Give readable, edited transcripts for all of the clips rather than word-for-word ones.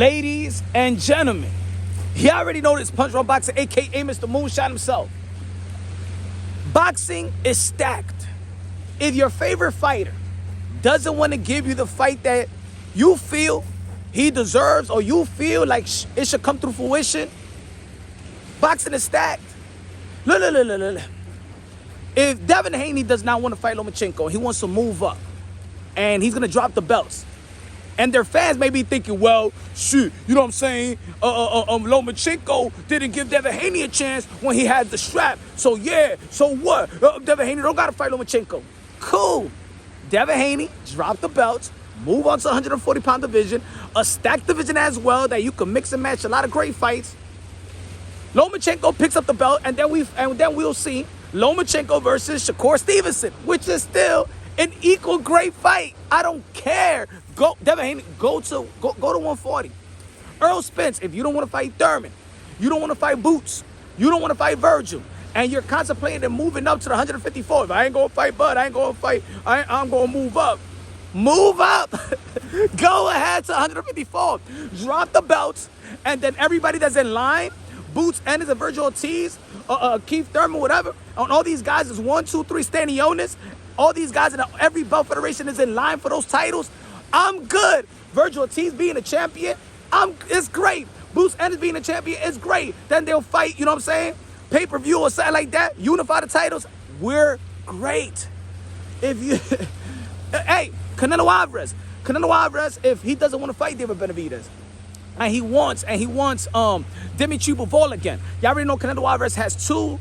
Ladies and gentlemen, you already know this Punch Boxing, aka Mr. Moonshot himself. Boxing is stacked. If your favorite fighter doesn't want to give you the fight that you feel he deserves or you feel like it should come through fruition, boxing is stacked. Look. If Devin Haney does not want to fight Lomachenko, he wants to move up, and he's going to drop the belts. And their fans may be thinking, well, shit, you know what I'm saying? Lomachenko didn't give Devin Haney a chance when he had the strap. So, yeah, so what? Devin Haney don't got to fight Lomachenko. Cool. Devin Haney dropped the belts, move on to the 140-pound division, a stacked division as well that you can mix and match a lot of great fights. Lomachenko picks up the belt, and then we'll see Lomachenko versus Shakur Stevenson, which is still an equal great fight. I don't care. Go, Devin Haney, go to 140. Errol Spence, if you don't want to fight Thurman, you don't want to fight Boots, you don't want to fight Virgil, and you're contemplating and moving up to the 154. If I ain't going to fight Bud, I'm going to move up. Move up. Go ahead to 154. Drop the belts, and then everybody that's in line, Boots, Ennis, and Virgil Ortiz, Keith Thurman, whatever, on all these guys is 1, 2, 3 Stanionis. All these guys in every belt federation is in line for those titles. I'm good. Virgil Ortiz being a champion, it's great. Boots Ennis being a champion, it's great. Then they'll fight, you know what I'm saying? Pay-per-view or something like that. Unify the titles. We're great. If you, hey, Canelo Alvarez, if he doesn't want to fight David Benavidez, and he wants Dimitri Bivol again. Y'all already know Canelo Alvarez has two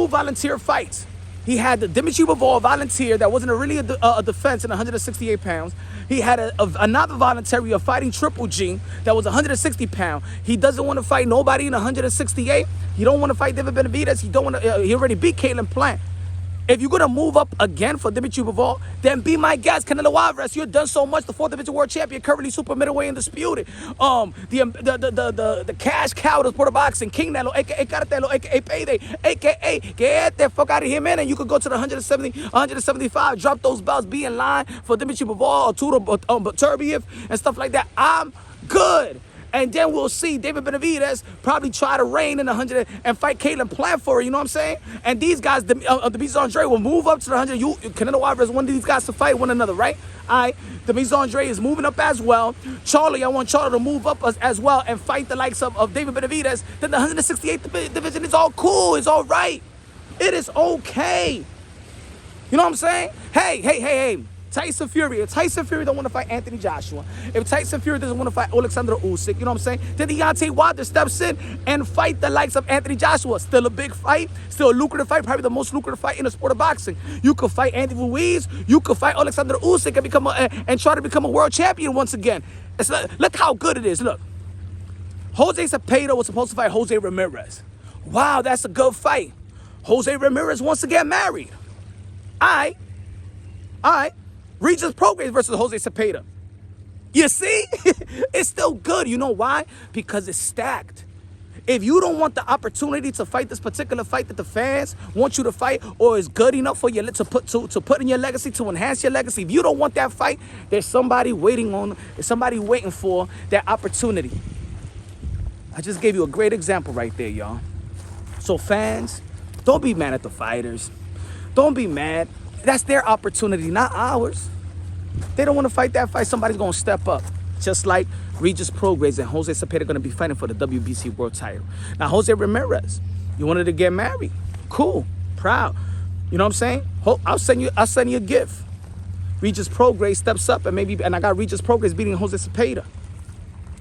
volunteer fights. He had the Dimitri Bivol volunteer that wasn't really a defense in 168 pounds. He had another voluntary of fighting Triple G that was 160 pounds. He doesn't want to fight nobody in 168. He don't want to fight David Benavidez. He already beat Caitlin Plant. If you're going to move up again for Dimitri Bivol, then be my guest, Canelo Alvarez. You've done so much. The 4th Division World Champion, currently super middleweight undisputed. The cash cow of sport of boxing, King Nelo, a.k.a. Cartelo, a.k.a. Payday, a.k.a. Get the fuck out of here, man. And you could go to the 170, 175, drop those belts, be in line for Dimitri Bivol, or Tudor Turbiev, and stuff like that. I'm good. And then we'll see David Benavidez probably try to reign in 100 and fight Caitlin Plant for it, you know what I'm saying? And these guys, Demetrius Andre will move up to the 100. Canelo Alvarez wanted these guys to fight one another, right? All right, Demetrius Andre is moving up as well. I want Charlie to move up as well and fight the likes of David Benavidez. Then the 168 division is all cool. It's all right. It is okay. You know what I'm saying? Hey. Tyson Fury. If Tyson Fury don't want to fight Anthony Joshua, if Tyson Fury doesn't want to fight Alexander Usyk, you know what I'm saying? Then Deontay Wilder steps in and fight the likes of Anthony Joshua. Still a big fight, still a lucrative fight, probably the most lucrative fight in the sport of boxing. You could fight Andy Ruiz, you could fight Alexander Usyk and try to become a world champion once again. Look how good it is. Look, Jose Cepeda was supposed to fight Jose Ramirez. Wow, that's a good fight. Jose Ramirez wants to get married. All right. Regis Prograis versus Jose Cepeda. You see? It's still good. You know why? Because it's stacked. If you don't want the opportunity to fight this particular fight that the fans want you to fight, or is good enough for you to put in your legacy, to enhance your legacy, if you don't want that fight, there's somebody waiting for that opportunity. I just gave you a great example right there, y'all. So fans, don't be mad at the fighters. Don't be mad. That's their opportunity, not ours. They don't want to fight that fight. Somebody's going to step up. Just like Regis Prograis and Jose Cepeda are going to be fighting for the WBC world title. Now, Jose Ramirez, you wanted to get married. Cool. Proud. You know what I'm saying? I'll send you a gift. Regis Prograis steps up and I got Regis Prograis beating Jose Cepeda.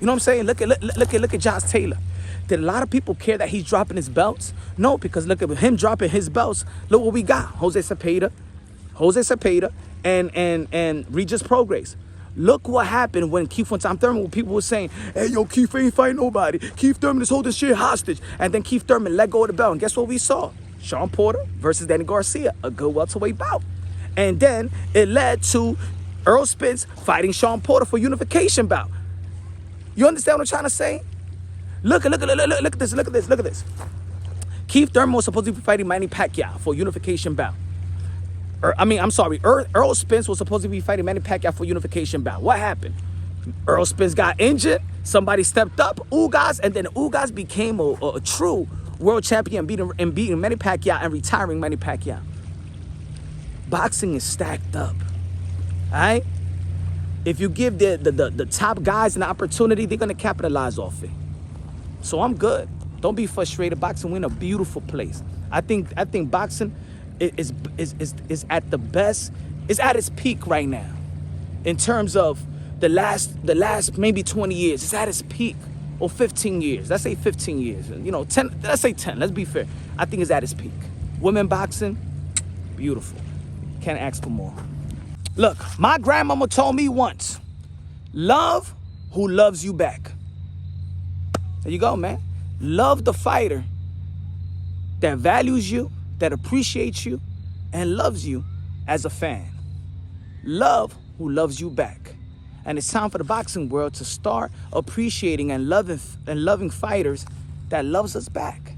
You know what I'm saying? Look at Josh Taylor. Did a lot of people care that he's dropping his belts? No, because look at him dropping his belts. Look what we got. Jose Cepeda and Regis Prograis. Look what happened when Keith Thurman, when people were saying, hey, yo, Keith ain't fighting nobody. Keith Thurman is holding shit hostage. And then Keith Thurman let go of the belt. And guess what we saw? Sean Porter versus Danny Garcia, a good welterweight bout. And then it led to Errol Spence fighting Sean Porter for unification bout. You understand what I'm trying to say? Look at this. Keith Thurman was supposed to be fighting Manny Pacquiao for unification bout. Errol Spence was supposed to be fighting Manny Pacquiao for unification bout. What happened? Errol Spence got injured. Somebody stepped up, Ugas, and then Ugas became a true world champion, beating Manny Pacquiao and retiring Manny Pacquiao. Boxing is stacked up, all right? If you give the top guys an opportunity, they're gonna capitalize off it. So I'm good. Don't be frustrated. Boxing, we're in a beautiful place. I think boxing is at the best. It's at its peak right now, in terms of the last maybe 20 years. It's at its peak, or 15 years. Let's say 15 years. 10. Let's say 10. Let's be fair. I think it's at its peak. Women boxing, beautiful. Can't ask for more. Look, my grandmama told me once, love who loves you back. There you go, man. Love the fighter that values you, that appreciates you, and loves you as a fan. Love who loves you back. And it's time for the boxing world to start appreciating and loving fighters that loves us back.